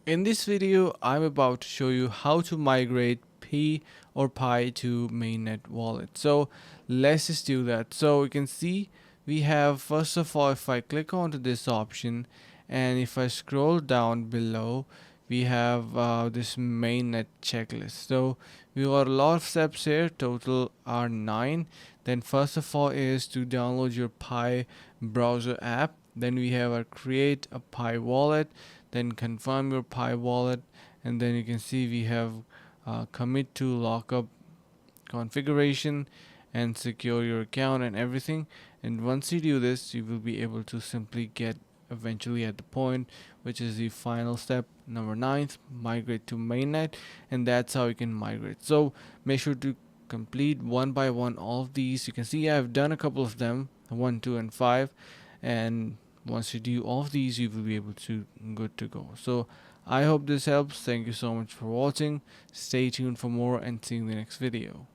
In this video, I'm about to show you how to migrate Pi to mainnet wallet. So let's just do that. So you can see we have, first of all, if I click onto this option and if I scroll down below, we have this mainnet checklist. So we got a lot of steps here, total are 9. Then first of all is to download your Pi browser app. Then we have our create a Pi wallet, then confirm your Pi wallet, and then you can see we have commit to lockup configuration and secure your account and everything. And once you do this, you will be able to simply get eventually at the point, which is the final step, number 9th, migrate to mainnet. And that's how you can migrate. So make sure to complete one by one all of these. You can see I've done a couple of them, 1, 2 and 5, and once you do all of these, you will be able to good to go. So I hope this helps. Thank you so much for watching. Stay tuned for more and see you in the next video.